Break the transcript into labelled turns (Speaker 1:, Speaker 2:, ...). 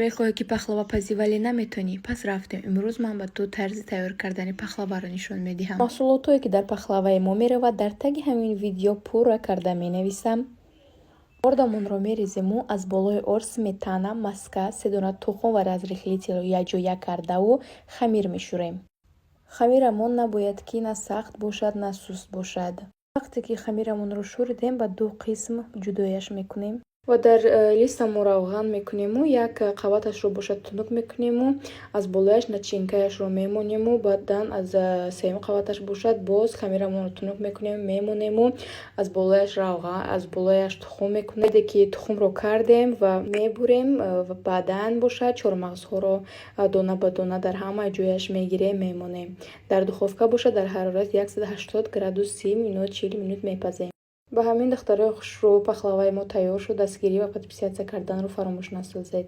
Speaker 1: мехоҳӣ ки пахлава пазӣ вале наметонӣ? Пас рафтем. Имрӯз ман ба ту тарзи тайёр кардани пахлаваро нишон медиҳам. Маҳсулотое ки дар пахлаваи мо меравад дар таги ҳамин видео пурра карда менависам. Ордамонро мерезему аз болои ор сметана, маска, 3 дона тухм ва разрихлителро якҷоя кардаву хамир мешӯрем. Хамирамон набояд ки на сахт бошад, на суст бошад. Вақте ки хамирамонро шӯридем, ба ду қисм ҷудояш мекунем ва дар листамон равған мекунему. Як қабаташро бошад тунук мекунему, аз болояш начинкаашро мемонему. Баъдан аз сеюм қабаташ бошад боз хамирамонро тунук мекунему, мемонему. Аз болояш равған, аз болояш тухм мекунем. Вақте ки тухмро кардем ва мебурем, ва баъдан бошад чормағзҳоро дона ба дона дар ҳама ҷояш мегирем, мемонем. Дар духовка бошад дар ҳарорати 180 градус 30 минут 40 минут мепазем. Ба ҳамин духтарои хушрӯ пахлаваи мо тайёр шуд. Дастгирӣ ва подписатсия карданро фаромӯш насозед.